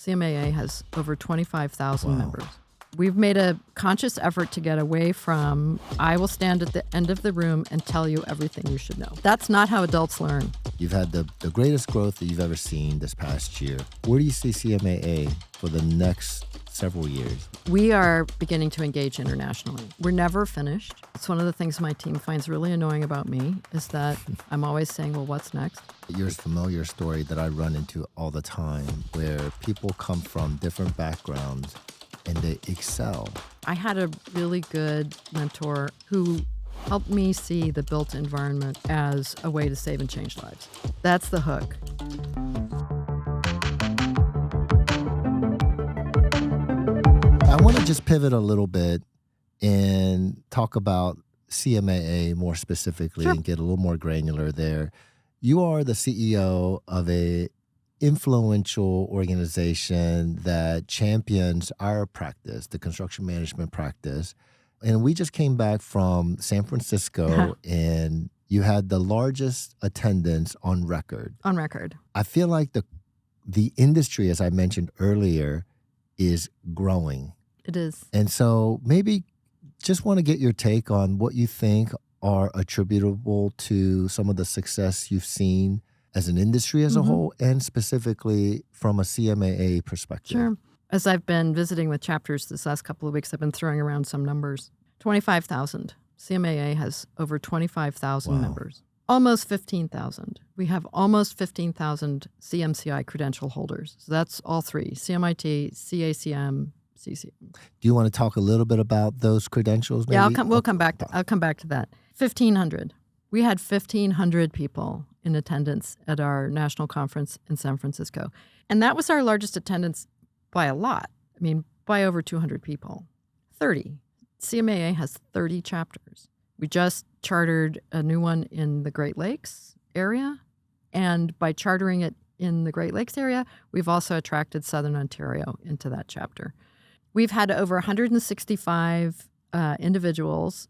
CMAA has over 25,000 members. We've made a conscious effort to get away from, I will stand at the end of the room and tell you everything you should know. That's not how adults learn. You've had the greatest growth that you've ever seen this past year. Where do you see CMAA for the next several years? We are beginning to engage internationally. We're never finished. It's one of the things my team finds really annoying about me is that I'm always saying, well, what's next? Your familiar story that I run into all the time where people come from different backgrounds and they excel. I had a really good mentor who helped me see the built environment as a way to save and change lives. That's the hook. I want to just pivot a little bit and talk about CMAA more specifically and get a little more granular there. You are the CEO of a influential organization that champions our practice, the construction management practice. And we just came back from San Francisco and you had the largest attendance on record. On record. I feel like the industry, as I mentioned earlier, is growing. It is. And so maybe just want to get your take on what you think are attributable to some of the success you've seen as an industry as a whole and specifically from a CMAA perspective. Sure. As I've been visiting with chapters this last couple of weeks, I've been throwing around some numbers. 25,000. CMAA has over 25,000 members. Almost 15,000. We have almost 15,000 CMCI credential holders. So that's all three, CMIT, CACM, CCM. Do you want to talk a little bit about those credentials? Maybe? Yeah, I'll come back to that. 1,500. We had 1,500 people in attendance at our national conference in San Francisco. And that was our largest attendance by a lot. I mean, by over 200 people. 30. CMAA has 30 chapters. We just chartered a new one in the Great Lakes area. And by chartering it in the Great Lakes area, we've also attracted Southern Ontario into that chapter. We've had over 165 individuals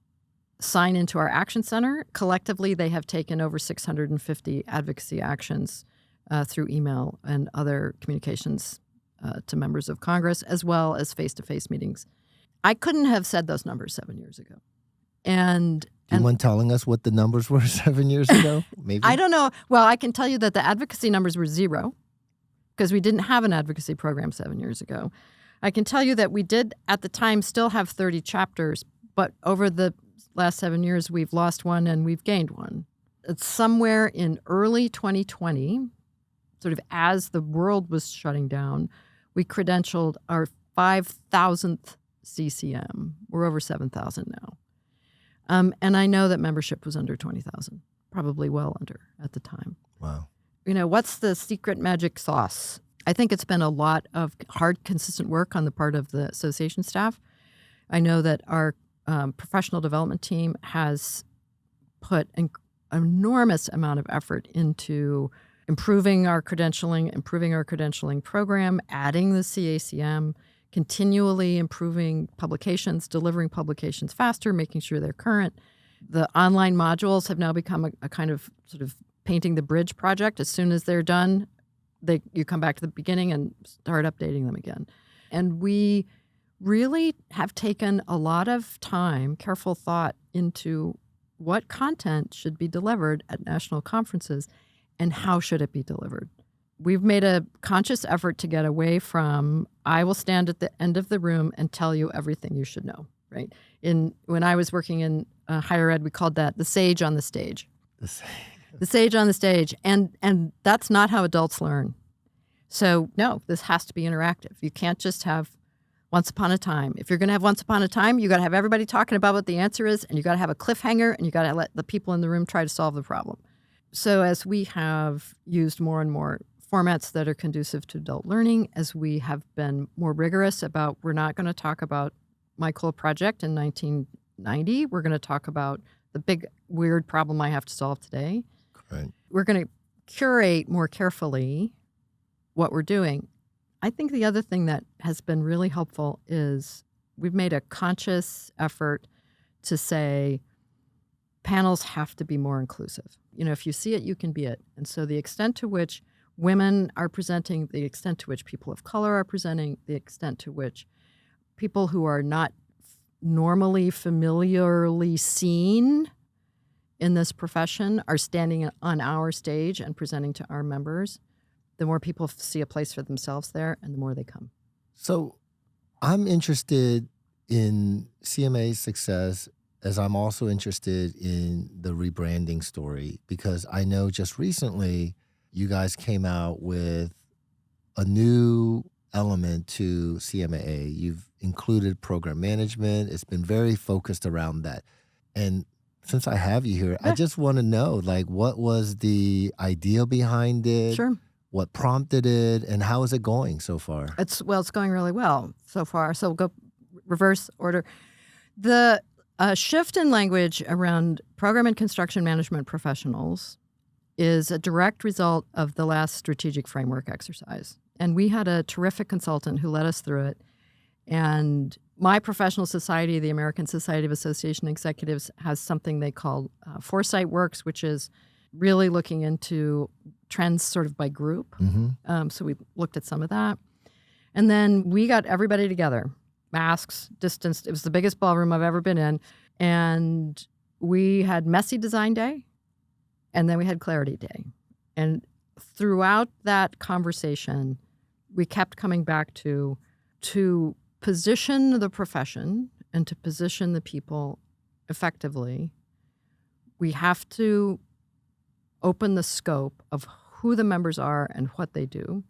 sign into our action center. Collectively, they have taken over 650 advocacy actions through email and other communications to members of Congress, as well as face-to-face meetings. I couldn't have said those numbers 7 years ago. Do you mind telling us what the numbers were 7 years ago? Maybe I don't know. Well, I can tell you that the advocacy numbers were 0 because we didn't have an advocacy program 7 years ago. I can tell you that we did, at the time, still have 30 chapters, but over the last 7 years, we've lost one and we've gained one. It's somewhere in early 2020, sort of as the world was shutting down, we credentialed our 5,000th CCM. We're over 7,000 now. And I know that membership was under 20,000, probably well under at the time. Wow. You know, what's the secret magic sauce? I think it's been a lot of hard, consistent work on the part of the association staff. I know that our professional development team has put an enormous amount of effort into improving our credentialing program, adding the CACM, continually improving publications, delivering publications faster, making sure they're current. The online modules have now become a kind of sort of painting the bridge project. As soon as they're done, you come back to the beginning and start updating them again. And we really have taken a lot of time, careful thought into what content should be delivered at national conferences and how should it be delivered. We've made a conscious effort to get away from, I will stand at the end of the room and tell you everything you should know, right? When I was working in higher ed, we called that the sage on the stage. The sage on the stage. And that's not how adults learn. So no, this has to be interactive. You can't just have once upon a time. If you're going to have once upon a time, you got to have everybody talking about what the answer is, and you got to have a cliffhanger, and you got to let the people in the room try to solve the problem. So as we have used more and more formats that are conducive to adult learning, as we have been more rigorous about, we're not going to talk about my cool project in 1990. We're going to talk about the big, weird problem I have to solve today. Right. We're going to curate more carefully what we're doing. I think the other thing that has been really helpful is we've made a conscious effort to say panels have to be more inclusive. You know, if you see it, you can be it. And so the extent to which women are presenting, the extent to which people of color are presenting, the extent to which people who are not normally familiarly seen in this profession are standing on our stage and presenting to our members. The more people see a place for themselves there, and the more they come. So I'm interested in CMA's success, as I'm also interested in the rebranding story, because I know just recently you guys came out with a new element to CMAA. You've included program management. It's been very focused around that. And since I have you here, I just want to know, like, what was the idea behind it? Sure. What prompted it, and how is it going so far? It's going really well so far. So we'll go reverse order. The shift in language around program and construction management professionals is a direct result of the last strategic framework exercise. And we had a terrific consultant who led us through it. And my professional society, the American Society of Association Executives, has something they call Foresight Works, which is really looking into trends sort of by group. So we looked at some of that. And then we got everybody together, masks, distanced. It was the biggest ballroom I've ever been in. And we had messy design day, and then we had clarity day. And throughout that conversation, we kept coming back to position the profession and to position the people effectively. We have to open the scope of who the members are and what they do,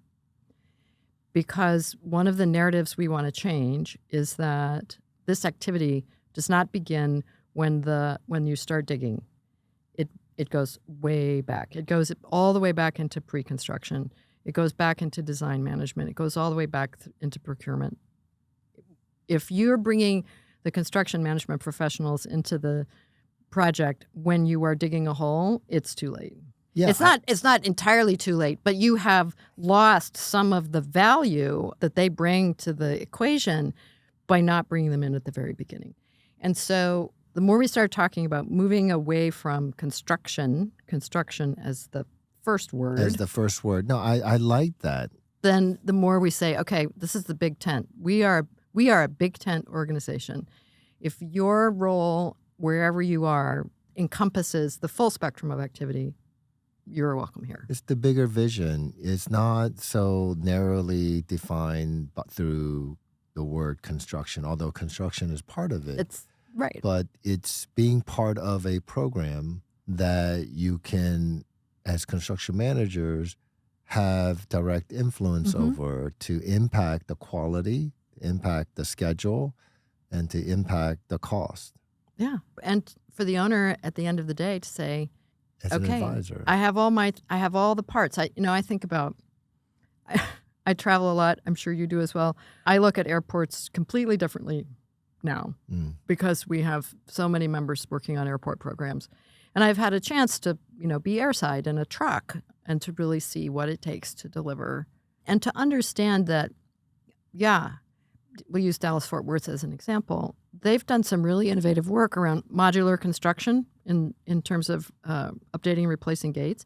because one of the narratives we want to change is that this activity does not begin when you start digging. It goes way back. It goes all the way back into pre-construction. It goes back into design management. It goes all the way back into procurement. If you're bringing the construction management professionals into the project when you are digging a hole, it's too late. Yeah, it's not entirely too late, but you have lost some of the value that they bring to the equation by not bringing them in at the very beginning. And so the more we start talking about moving away from construction as the first word. As the first word. No, I like that. Then the more we say, okay, this is the big tent. We are a big tent organization. If your role, wherever you are, encompasses the full spectrum of activity, you're welcome here. It's the bigger vision. It's not so narrowly defined through the word construction, although construction is part of it. It's right. But it's being part of a program that you can, as construction managers, have direct influence over to impact the quality, impact the schedule, and to impact the cost. Yeah. And for the owner at the end of the day to say, as okay, an advisor, I have all the parts. I think about, I travel a lot. I'm sure you do as well. I look at airports completely differently now because we have so many members working on airport programs. And I've had a chance to, be airside in a truck and to really see what it takes to deliver and to understand that, we use Dallas-Fort Worth as an example. They've done some really innovative work around modular construction in terms of updating and replacing gates.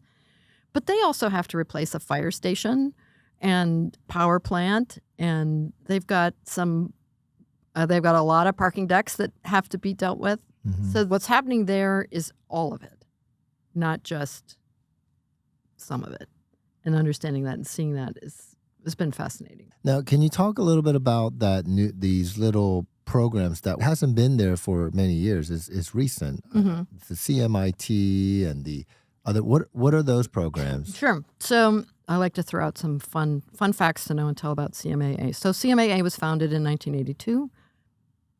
But they also have to replace a fire station and power plant, and they've got a lot of parking decks that have to be dealt with. So what's happening there is all of it, not just some of it. And understanding that and seeing that has been fascinating. Now, can you talk a little bit about these little programs that hasn't been there for many years? It's recent. The CMIT and the other. What are those programs? Sure. So I like to throw out some fun facts to know and tell about CMAA. So CMAA was founded in 1982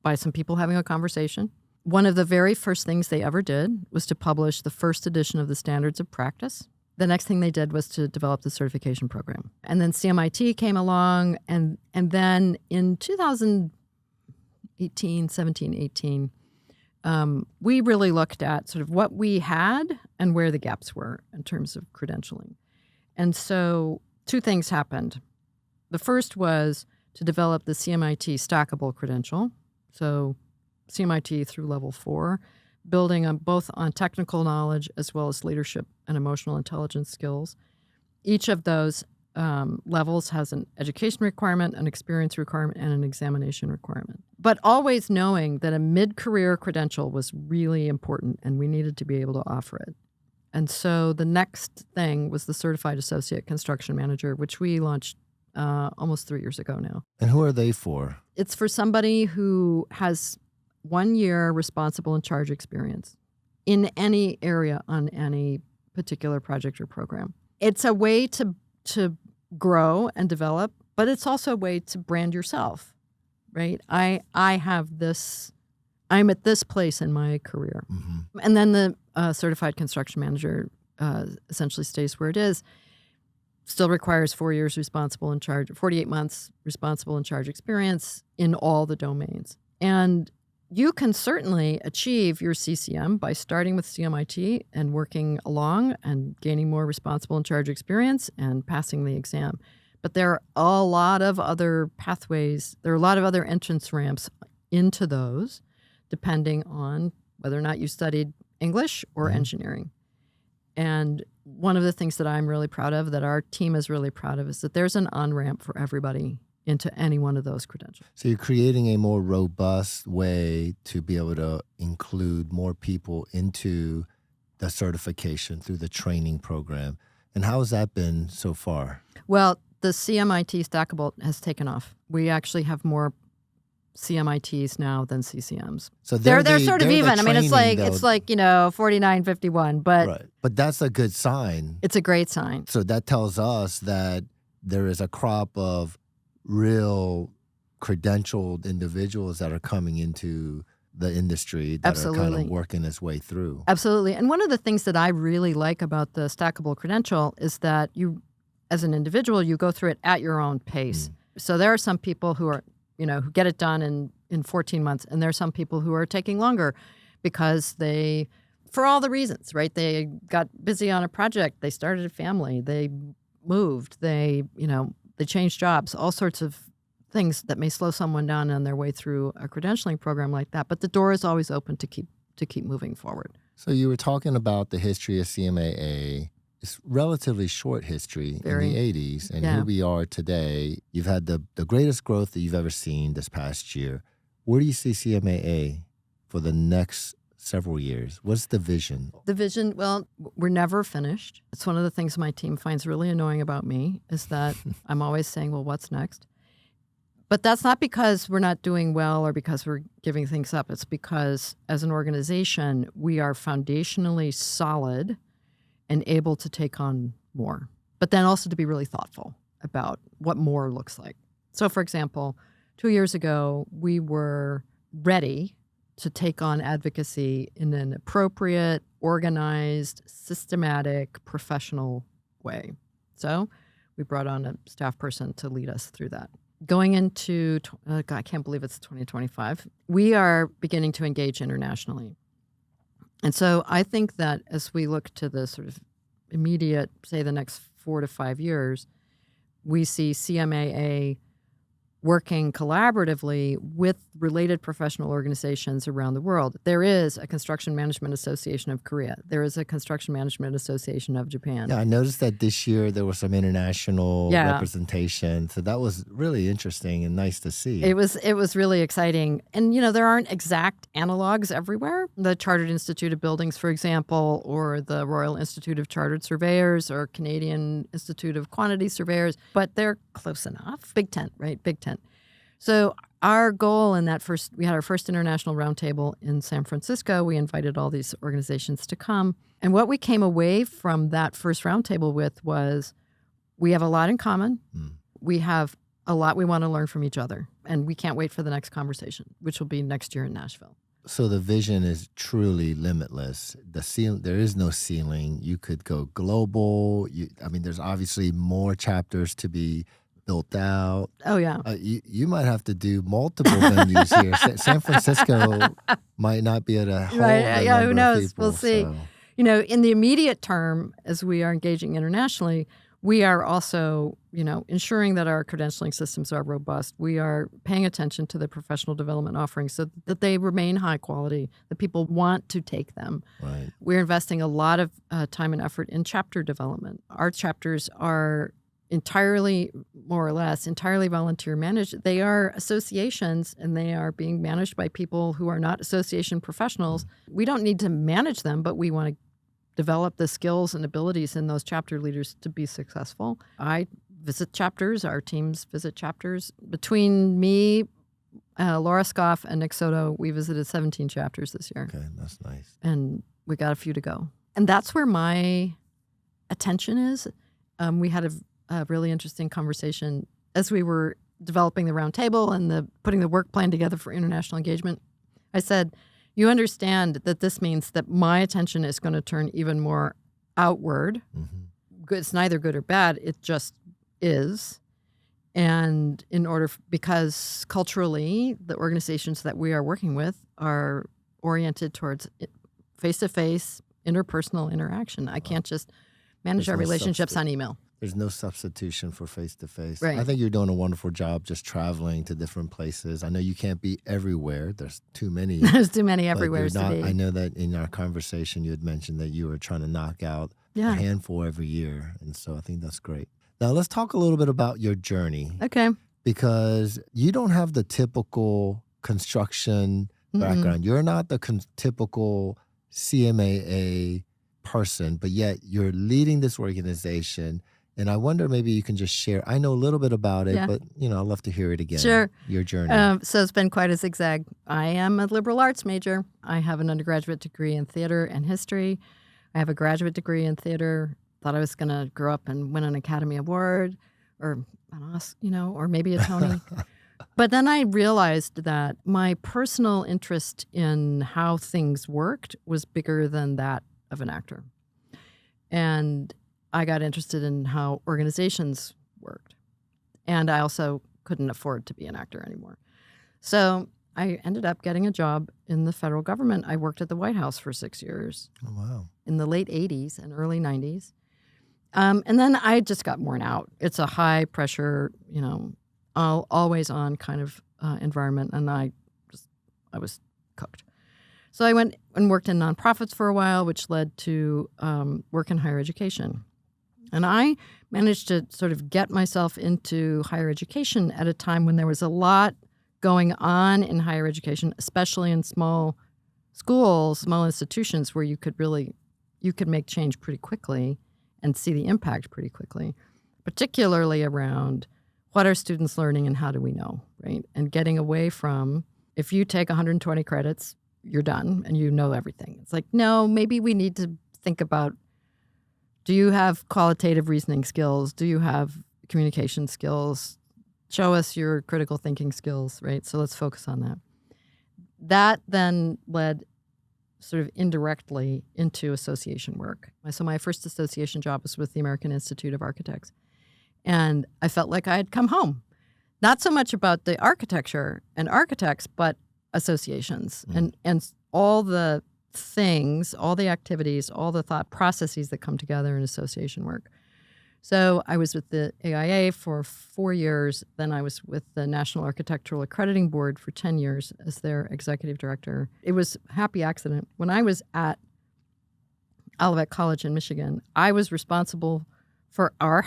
by some people having a conversation. One of the very first things they ever did was to publish the first edition of the Standards of Practice. The next thing they did was to develop the certification program. And then CMIT came along, and then in 17, 18, we really looked at sort of what we had and where the gaps were in terms of credentialing. And so two things happened. The first was to develop the CMIT stackable credential, so CMIT through level 4, building on both on technical knowledge as well as leadership and emotional intelligence skills. each of those levels has an education requirement, an experience requirement, and an examination requirement. But always knowing that a mid-career credential was really important and we needed to be able to offer it. And so the next thing was the Certified Associate Construction Manager, which we launched almost 3 years ago now. And who are they for? It's for somebody who has 1 year responsible in charge experience in any area on any particular project or program. It's a way to grow and develop, but it's also a way to brand yourself, right? I'm at this place in my career. Mm-hmm. And then the Certified Construction Manager essentially stays where it is. Still requires 4 years responsible in charge, 48 months responsible in charge experience in all the domains. And you can certainly achieve your CCM by starting with CMIT and working along and gaining more responsible in charge experience and passing the exam. But there are a lot of other pathways. There are a lot of other entrance ramps into those, depending on whether or not you studied English or engineering. And one of the things that I'm really proud of, that our team is really proud of, is that there's an on-ramp for everybody into any one of those credentials. So you're creating a more robust way to be able to include more people into the certification through the training program. And how has that been so far? Well, the CMIT Stackable has taken off. We actually have more CMITs now than CCMs. So they're sort of even. I mean, it's like 49-51, but right. But that's a good sign. It's a great sign. So that tells us that there is a crop of real credentialed individuals that are coming into the industry that are kind of working its way through. Absolutely. And one of the things that I really like about the Stackable credential is that you, as an individual, you go through it at your own pace. So there are some people who are who get it done in 14 months. And there are some people who are taking longer because they, for all the reasons, right? They got busy on a project. They started a family. They moved. They changed jobs, all sorts of things that may slow someone down on their way through a credentialing program like that. But the door is always open to keep moving forward. So you were talking about the history of CMAA. It's relatively short history in the 80s, and here we are today. You've had the greatest growth that you've ever seen this past year. Where do you see CMAA for the next several years? What's the vision? The vision, well, we're never finished. It's one of the things my team finds really annoying about me is that I'm always saying, well, what's next? But that's not because we're not doing well or because we're giving things up. It's because as an organization, we are foundationally solid and able to take on more, but then also to be really thoughtful about what more looks like. So, for example, 2 years ago, we were ready to take on advocacy in an appropriate, organized, systematic, professional way. So we brought on a staff person to lead us through that. Going into, I can't believe it's 2025, we are beginning to engage internationally. And so I think that as we look to the sort of immediate, say the next 4 to 5 years, we see CMAA working collaboratively with related professional organizations around the world. There is a Construction Management Association of Korea. There is a Construction Management Association of Japan. Yeah, I noticed that this year there was some international representation. So that was really interesting and nice to see. It was really exciting. And, there aren't exact analogs everywhere. The Chartered Institute of Buildings, for example, or the Royal Institute of Chartered Surveyors or Canadian Institute of Quantity Surveyors, but they're close enough. Big tent, right? Big tent. So our goal in that we had our first international roundtable in San Francisco. We invited all these organizations to come. And what we came away from that first roundtable with was we have a lot in common. We have a lot we want to learn from each other. And we can't wait for the next conversation, which will be next year in Nashville. So the vision is truly limitless. There is no ceiling. You could go global. There's obviously more chapters to be built out. Oh, yeah. You might have to do multiple venues here. San Francisco might not be able to hold who knows? People, we'll see. So. In the immediate term, as we are engaging internationally, We are also, ensuring that our credentialing systems are robust. We are paying attention to the professional development offerings so that they remain high quality, that people want to take them. Right. We're investing a lot of time and effort in chapter development. Our chapters are entirely, more or less, entirely volunteer managed. They are associations, and they are being managed by people who are not association professionals. We don't need to manage them, but we want to develop the skills and abilities in those chapter leaders to be successful. I visit chapters. Our teams visit chapters. Between me, Laura Scoff, and Nick Soto, we visited 17 chapters this year. Okay, that's nice. And we got a few to go. And that's where my attention is. We had a really interesting conversation as we were developing the round table and putting the work plan together for international engagement. I said, you understand that this means that my attention is going to turn even more outward. Mm-hmm. It's neither good or bad. It just is. And because culturally, the organizations that we are working with are oriented towards face-to-face, interpersonal interaction. I can't just manage our relationships on email. There's no substitution for face-to-face. Right. I think you're doing a wonderful job just traveling to different places. I know you can't be everywhere. There's too many. There's too many everywhere to be. I know that in our conversation you had mentioned that you were trying to knock out a handful every year. And so I think that's great. Now let's talk a little bit about your journey. Okay. Because you don't have the typical construction background. You're not the typical CMAA person, but yet you're leading this organization. And I wonder, maybe you can just share. I know a little bit about it, but I'd love to hear it again. Sure. Your journey. So it's been quite a zigzag. I am a liberal arts major. I have an undergraduate degree in theater and history. I have a graduate degree in theater. Thought I was going to grow up and win an Academy Award or an Oscar, or maybe a Tony. But then I realized that my personal interest in how things worked was bigger than that of an actor. And I got interested in how organizations worked. And I also couldn't afford to be an actor anymore. So I ended up getting a job in the federal government. I worked at the White House for 6 years. Oh, wow. In the late 80s and early 90s. And then I just got worn out. It's a high pressure, always on kind of environment. And I was cooked. So I went and worked in nonprofits for a while, which led to work in higher education. And I managed to sort of get myself into higher education at a time when there was a lot going on in higher education, especially in small schools, small institutions where you could make change pretty quickly and see the impact pretty quickly, particularly around what are students learning and how do we know, right? And getting away from, if you take 120 credits, you're done and you know everything. It's like, no, maybe we need to think about, do you have qualitative reasoning skills? Do you have communication skills? Show us your critical thinking skills, right? So let's focus on that. That then led sort of indirectly into association work. So my first association job was with the American Institute of Architects. And I felt like I had come home. Not so much about the architecture and architects, but associations and all the things, all the activities, all the thought processes that come together in association work. So I was with the AIA for 4 years. Then I was with the National Architectural Accrediting Board for 10 years as their executive director. It was a happy accident. When I was at Olivet College in Michigan, I was responsible for our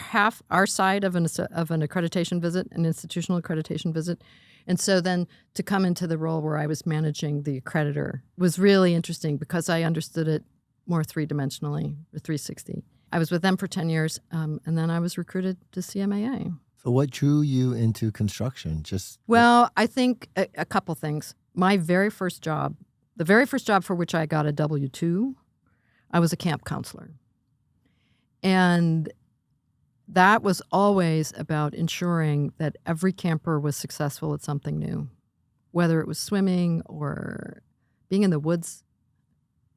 side of an accreditation visit, an institutional accreditation visit. And so then to come into the role where I was managing the accreditor was really interesting because I understood it more three-dimensionally, or 360. I was with them for 10 years, and then I was recruited to CMAA. So what drew you into construction? Well, I think a couple things. My very first job, the very first job for which I got a W-2, I was a camp counselor. And that was always about ensuring that every camper was successful at something new, whether it was swimming or being in the woods.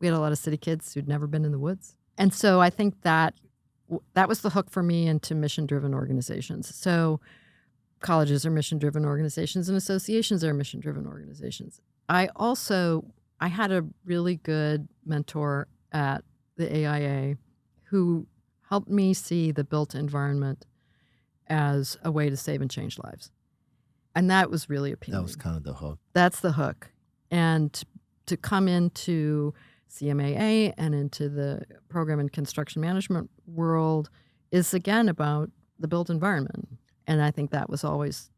We had a lot of city kids who'd never been in the woods. And so I think that was the hook for me into mission-driven organizations. So colleges are mission-driven organizations and associations are mission-driven organizations. I had a really good mentor at the AIA who helped me see the built environment as a way to save and change lives. And that was really appealing. That was kind of the hook. That's the hook. And to come into CMAA and into the program and construction management world is, again, about the built environment. And I think that was always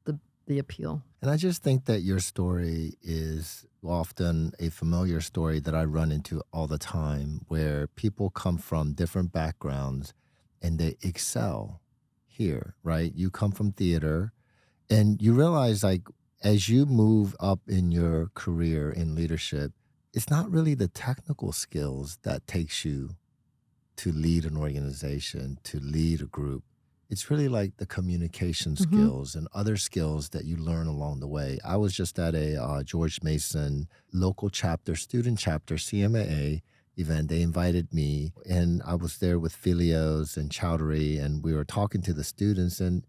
the appeal. And I just think that your story is often a familiar story that I run into all the time, where people come from different backgrounds and they excel here, right? You come from theater and you realize, like, as you move up in your career in leadership, it's not really the technical skills that takes you to lead an organization, to lead a group. It's really like the communication skills and other skills that you learn along the way. I was just at a George Mason local chapter, student chapter, CMAA event. They invited me, and I was there with Filios and Chowdhury, and we were talking to the students. And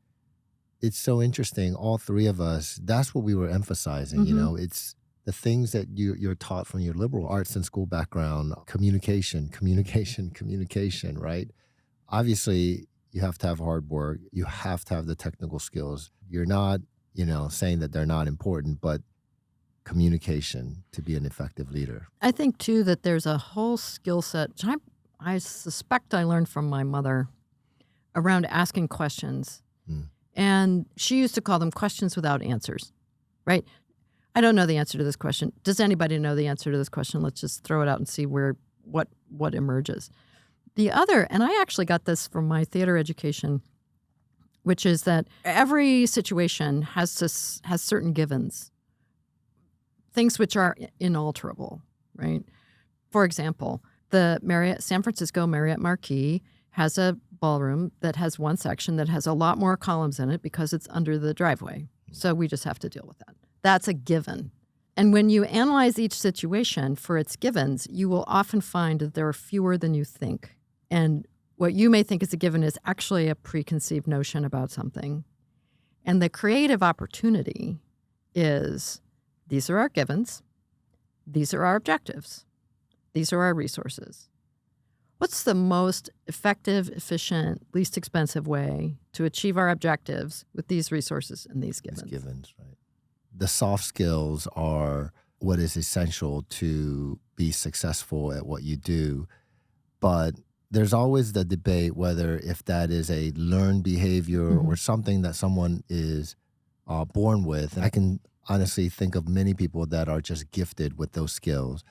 it's so interesting. All three of us, that's what we were emphasizing. You know, it's the things that you're taught from your liberal arts and school background: communication, right? Obviously, you have to have hard work. You have to have the technical skills. You're not, saying that they're not important, but communication to be an effective leader. I think, too, that there's a whole skill set, which I suspect I learned from my mother, around asking questions. And she used to call them questions without answers, right? I don't know the answer to this question. Does anybody know the answer to this question? Let's just throw it out and see what emerges. The other, and I actually got this from my theater education, which is that every situation has certain givens, things which are inalterable, right? For example, the San Francisco Marriott Marquis has a ballroom that has one section that has a lot more columns in it because it's under the driveway. So we just have to deal with that. That's a given. And when you analyze each situation for its givens, you will often find that there are fewer than you think. And what you may think is a given is actually a preconceived notion about something. And the creative opportunity is, these are our givens, these are our objectives, these are our resources. What's the most effective, efficient, least expensive way to achieve our objectives with these resources and these givens? These givens, right. The soft skills are what is essential to be successful at what you do. But there's always the debate whether if that is a learned behavior or something that someone is born with. And I can honestly think of many people that are just gifted with those skills.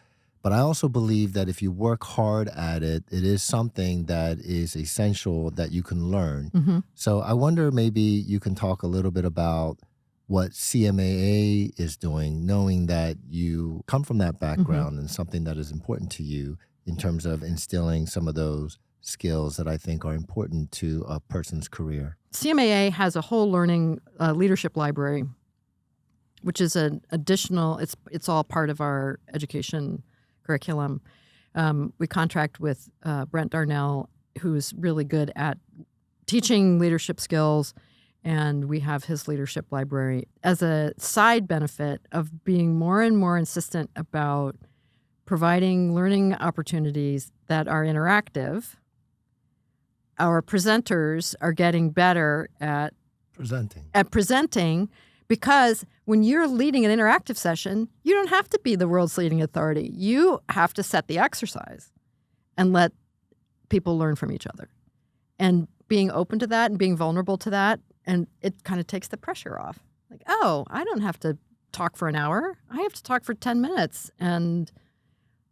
But I also believe that if you work hard at it, it is something that is essential that you can learn. So I wonder, maybe you can talk a little bit about what CMAA is doing, knowing that you come from that background and something that is important to you in terms of instilling some of those skills that I think are important to a person's career. CMAA has a whole learning leadership library, which is an additional, it's all part of our education curriculum. We contract with Brent Darnell, who's really good at teaching leadership skills, and we have his leadership library as a side benefit of being more and more insistent about providing learning opportunities that are interactive. Our presenters are getting better at presenting, because when you're leading an interactive session, you don't have to be the world's leading authority. You have to set the exercise and let people learn from each other. And being open to that and being vulnerable to that, and it kind of takes the pressure off. Like, oh, I don't have to talk for an hour. I have to talk for 10 minutes, and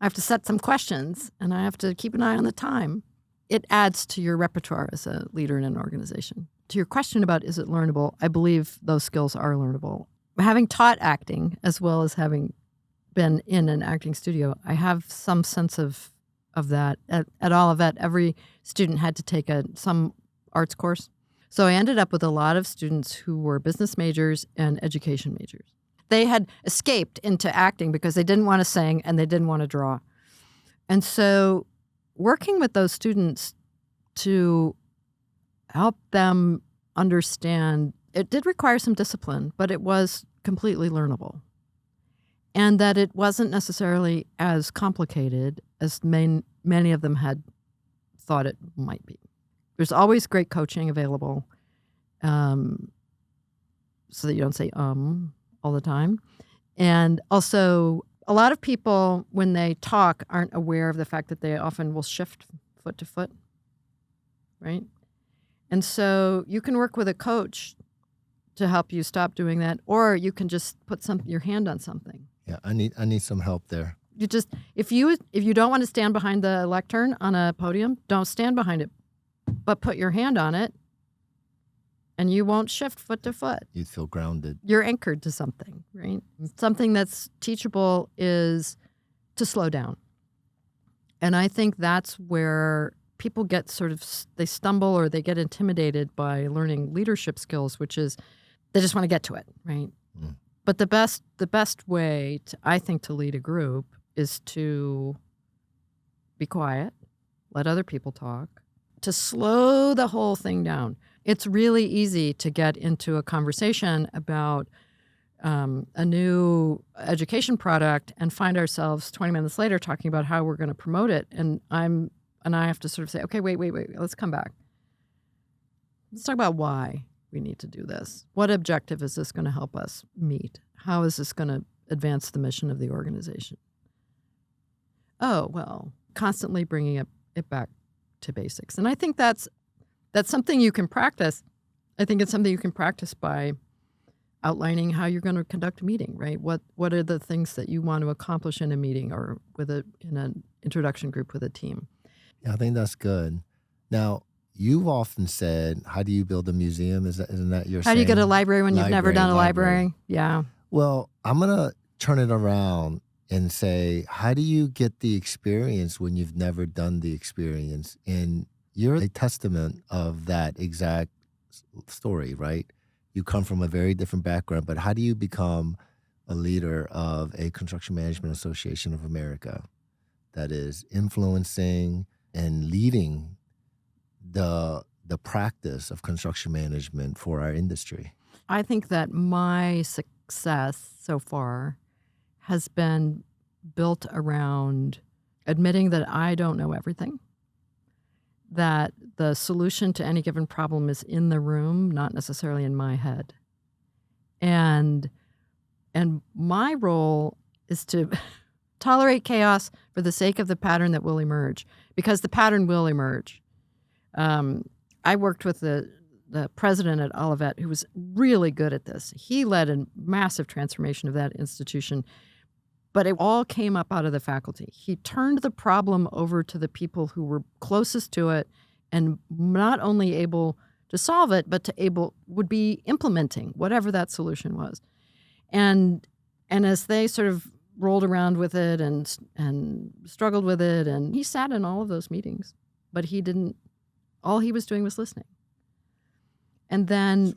I have to set some questions, and I have to keep an eye on the time. It adds to your repertoire as a leader in an organization. To your question about is it learnable, I believe those skills are learnable. Having taught acting, as well as having been in an acting studio, I have some sense of that. At Olivet, every student had to take some arts course. So I ended up with a lot of students who were business majors and education majors. They had escaped into acting because they didn't want to sing and they didn't want to draw. And so working with those students to help them understand, it did require some discipline, but it was completely learnable. And that it wasn't necessarily as complicated as many of them had thought it might be. There's always great coaching available, so that you don't say all the time. And also, a lot of people, when they talk, aren't aware of the fact that they often will shift foot to foot, right? And so you can work with a coach to help you stop doing that, or you can just put your hand on something. Yeah, I need some help there. You just if you don't want to stand behind the lectern on a podium, don't stand behind it, but put your hand on it, and you won't shift foot to foot. You'd feel grounded. You're anchored to something, right? Something that's teachable is to slow down. And I think that's where people get they stumble or they get intimidated by learning leadership skills, which is they just want to get to it, right? Mm. But the best way, I think, to lead a group is to be quiet, let other people talk, to slow the whole thing down. It's really easy to get into a conversation about a new education product and find ourselves 20 minutes later talking about how we're going to promote it. And I have to sort of say, okay, wait, let's come back. Let's talk about why we need to do this. What objective is this going to help us meet? How is this going to advance the mission of the organization? Oh, well, constantly bringing it back to basics. And I think that's something you can practice. I think it's something you can practice by outlining how you're going to conduct a meeting, right? What are the things that you want to accomplish in a meeting or in an introduction group with a team? Yeah, I think that's good. Now, you've often said, how do you build a museum? Isn't that your saying? How do you get a library when you've never done a library? Yeah. Well, I'm going to turn it around and say, how do you get the experience when you've never done the experience? And you're a testament of that exact story, right? You come from a very different background, but how do you become a leader of a Construction Management Association of America that is influencing and leading the practice of construction management for our industry? I think that my success so far has been built around admitting that I don't know everything, that the solution to any given problem is in the room, not necessarily in my head. And my role is to tolerate chaos for the sake of the pattern that will emerge, because the pattern will emerge. I worked with the president at Olivet, who was really good at this. He led a massive transformation of that institution, but it all came up out of the faculty. He turned the problem over to the people who were closest to it and not only able to solve it, but would be implementing whatever that solution was. And as they sort of rolled around with it and struggled with it, and he sat in all of those meetings, but all he was doing was listening. And then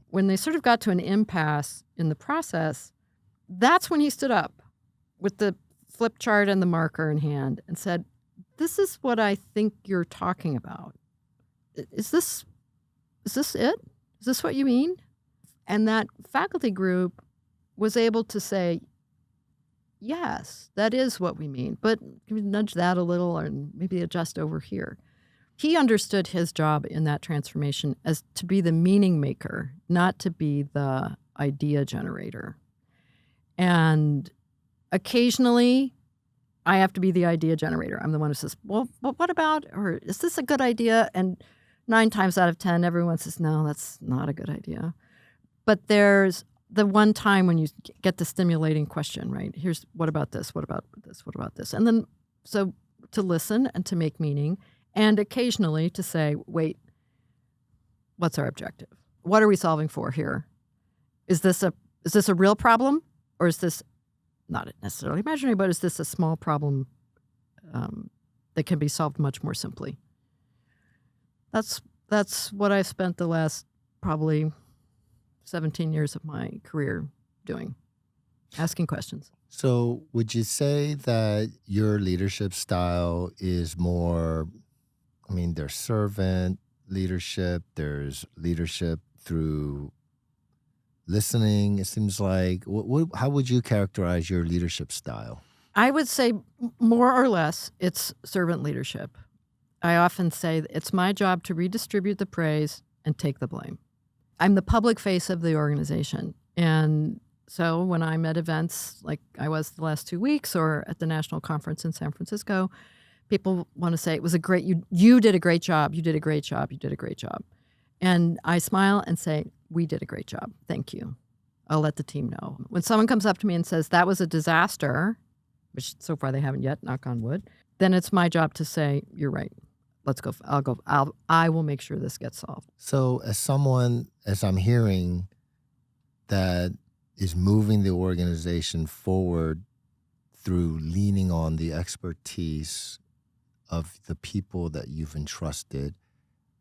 when they sort of got to an impasse in the process, that's when he stood up with the flip chart and the marker in hand and said, this is what I think you're talking about. Is this it? Is this what you mean? And that faculty group was able to say, yes, that is what we mean, but can we nudge that a little and maybe adjust over here? He understood his job in that transformation as to be the meaning maker, not to be the idea generator. And occasionally, I have to be the idea generator. I'm the one who says, well, what about, or is this a good idea? And 9 times out of 10, everyone says, no, that's not a good idea. But there's the one time when you get the stimulating question, right? Here's, what about this? What about this? What about this? And then, so to listen and to make meaning, and occasionally to say, wait, what's our objective? What are we solving for here? Is this a real problem, or is this not necessarily imaginary, but is this a small problem that can be solved much more simply? That's what I've spent the last probably 17 years of my career doing, asking questions. So would you say that your leadership style is more, there's servant leadership, there's leadership through listening, it seems like. How would you characterize your leadership style? I would say more or less it's servant leadership. I often say it's my job to redistribute the praise and take the blame. I'm the public face of the organization. And so when I'm at events like I was the last 2 weeks or at the national conference in San Francisco, people want to say, it was a great, you did a great job, you did a great job, you did a great job. And I smile and say, we did a great job. Thank you. I'll let the team know. When someone comes up to me and says, that was a disaster, which so far they haven't yet, knock on wood, then it's my job to say, you're right. Let's go. I will make sure this gets solved. So as someone, as I'm hearing, that is moving the organization forward through leaning on the expertise of the people that you've entrusted,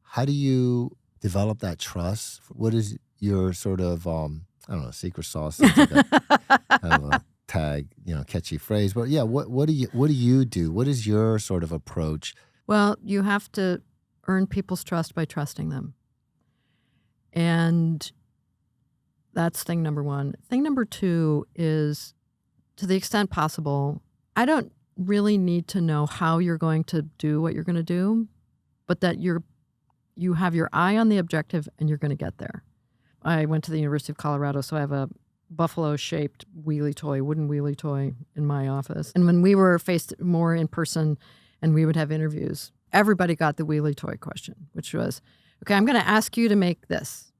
how do you develop that trust? What is your sort of, I don't know, secret sauce? It's like a, kind of a tag, catchy phrase. But yeah, what do you do? What is your sort of approach? Well, you have to earn people's trust by trusting them. And that's thing number one. Thing number two is, to the extent possible, I don't really need to know how you're going to do what you're going to do, but that you have your eye on the objective and you're going to get there. I went to the University of Colorado, so I have a buffalo-shaped wooden wheelie toy in my office. And when we were faced more in person and we would have interviews, everybody got the wheelie toy question, which was, okay, I'm going to ask you to make this.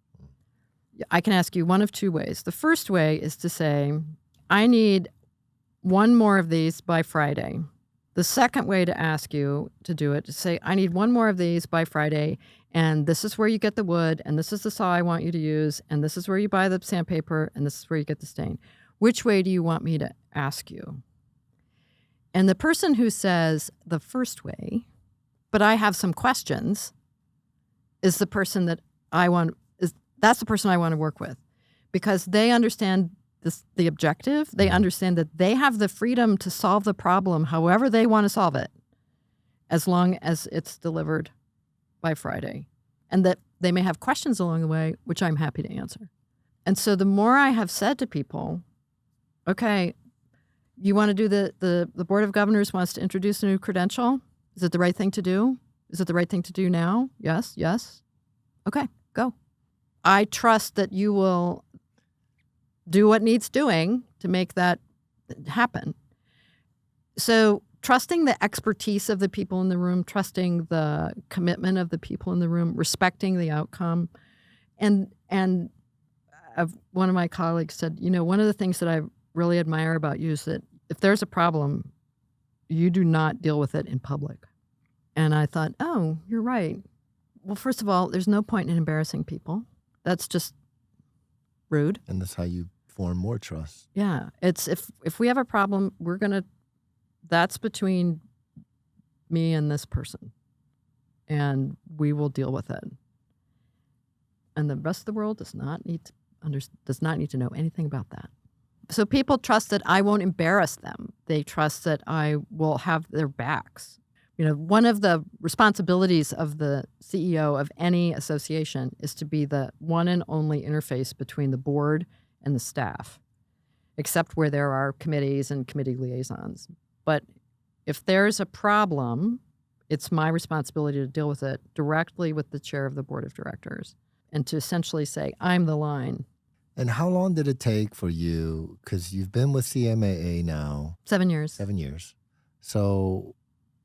I can ask you one of two ways. The first way is to say, I need one more of these by Friday. The second way to ask you to do it is say, I need one more of these by Friday, and this is where you get the wood, and this is the saw I want you to use, and this is where you buy the sandpaper, and this is where you get the stain. Which way do you want me to ask you? And the person who says the first way, but I have some questions, is the person that that's the person I want to work with, because they understand the objective. They understand that they have the freedom to solve the problem however they want to solve it, as long as it's delivered by Friday. And that they may have questions along the way, which I'm happy to answer. And so the more I have said to people, okay, you want to do the Board of Governors wants to introduce a new credential. Is it the right thing to do? Is it the right thing to do now? Yes, yes. Okay, go. I trust that you will do what needs doing to make that happen. So trusting the expertise of the people in the room, trusting the commitment of the people in the room, respecting the outcome. And one of my colleagues said, one of the things that I really admire about you is that if there's a problem, you do not deal with it in public. And I thought, oh, you're right. Well, first of all, there's no point in embarrassing people. That's just rude. And that's how you form more trust. Yeah. It's if we have a problem, that's between me and this person. And we will deal with it. And the rest of the world does not need to know anything about that. So people trust that I won't embarrass them. They trust that I will have their backs. One of the responsibilities of the CEO of any association is to be the one and only interface between the board and the staff, except where there are committees and committee liaisons. But if there's a problem, it's my responsibility to deal with it directly with the chair of the board of directors and to essentially say, I'm the line. And how long did it take for you, because you've been with CMAA now? 7 years. 7 years. So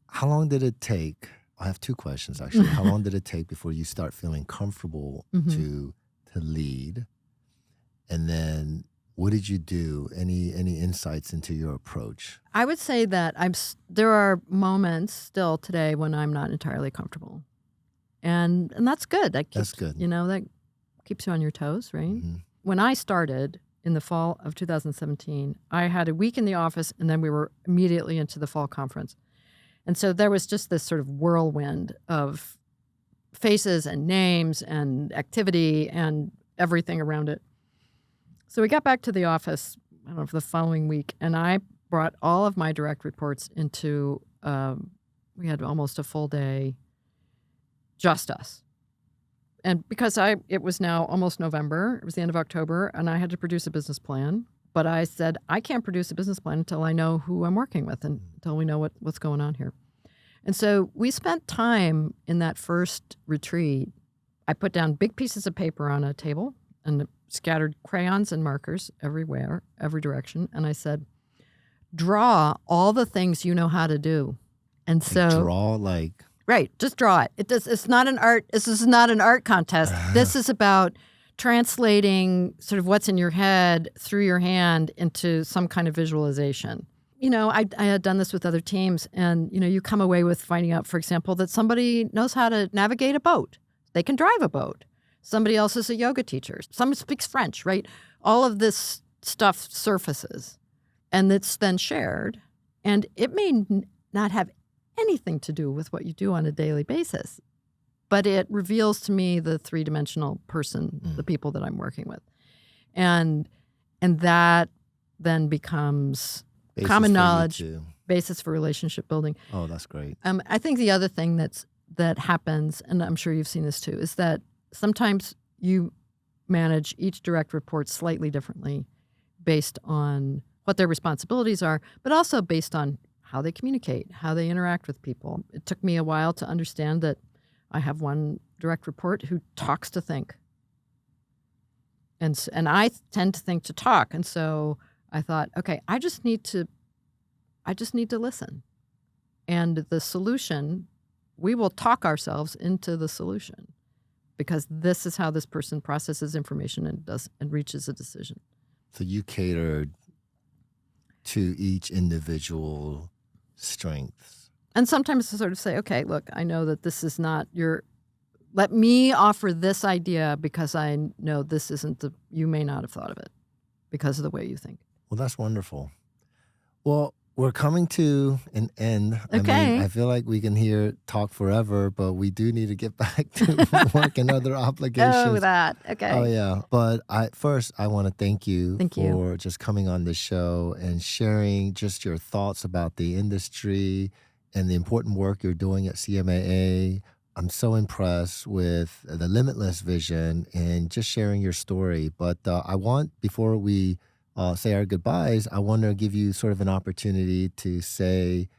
how long did it take? I have two questions, actually. How long did it take before you start feeling comfortable to lead? And then what did you do? Any insights into your approach? I would say that there are moments still today when I'm not entirely comfortable. And that's good. That's good. That keeps you on your toes, right? Mm-hmm. When I started in the fall of 2017, I had a week in the office, and then we were immediately into the fall conference. And so there was just this sort of whirlwind of faces and names and activity and everything around it. So we got back to the office, I don't know, for the following week, and I brought all of my direct reports into, we had almost a full day, just us. And because it was now almost November, it was the end of October, and I had to produce a business plan. But I said, I can't produce a business plan until I know who I'm working with and until we know what's going on here. And so we spent time in that first retreat. I put down big pieces of paper on a table and scattered crayons and markers everywhere, every direction. And I said, draw all the things you know how to do. And so draw like right, just draw it. It's not an art. This is not an art contest. This is about translating sort of what's in your head through your hand into some kind of visualization. I had done this with other teams, and you come away with finding out, for example, that somebody knows how to navigate a boat. They can drive a boat. Somebody else is a yoga teacher. Someone speaks French, right? All of this stuff surfaces, and it's then shared, and it may not have anything to do with what you do on a daily basis, but it reveals to me the three-dimensional person, the people that I'm working with, and that then becomes basis common for you knowledge, too. basis for relationship building. Oh, that's great. I think the other thing that happens, and I'm sure you've seen this too, is that sometimes you manage each direct report slightly differently based on what their responsibilities are, but also based on how they communicate, how they interact with people. It took me a while to understand that I have one direct report who talks to think. And I tend to think to talk. And so I thought, okay, I just need to listen. And the solution, we will talk ourselves into the solution, because this is how this person processes information and reaches a decision. So you catered to each individual strengths. And sometimes to sort of say, okay, look, I know that this is not let me offer this idea because I know this isn't you may not have thought of it because of the way you think. Well, that's wonderful. Well, we're coming to an end. Okay. I feel like we can talk forever, but we do need to get back to work and other obligations. Oh, that. Okay. Oh, yeah. But first, I want to thank you Thank you. for just coming on the show and sharing just your thoughts about the industry and the important work you're doing at CMAA. I'm so impressed with the limitless vision and just sharing your story. But I want, before we say our goodbyes, I want to give you sort of an opportunity to say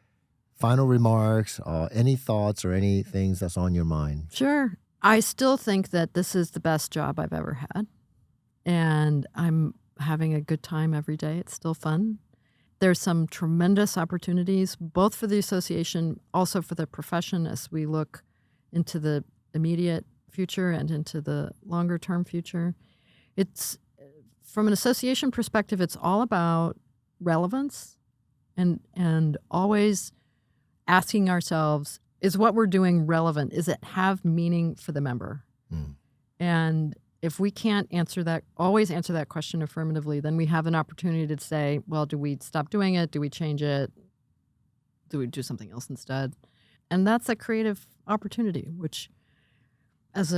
final remarks, any thoughts or any things that's on your mind. Sure. I still think that this is the best job I've ever had. And I'm having a good time every day. It's still fun. There's some tremendous opportunities, both for the association, also for the profession as we look into the immediate future and into the longer term future. It's from an association perspective, it's all about relevance and always asking ourselves, is what we're doing relevant? Is it have meaning for the member? And if we can't always answer that question affirmatively, then we have an opportunity to say, well, do we stop doing it? Do we change it? Do we do something else instead? And that's a creative opportunity, which as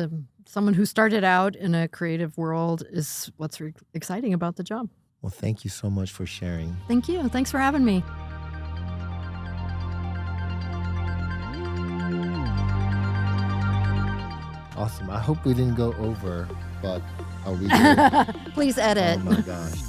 someone who started out in a creative world is what's exciting about the job. Well, thank you so much for sharing. Thank you. Thanks for having me. Awesome. I hope we didn't go over, but are we good? Please edit. Oh my gosh.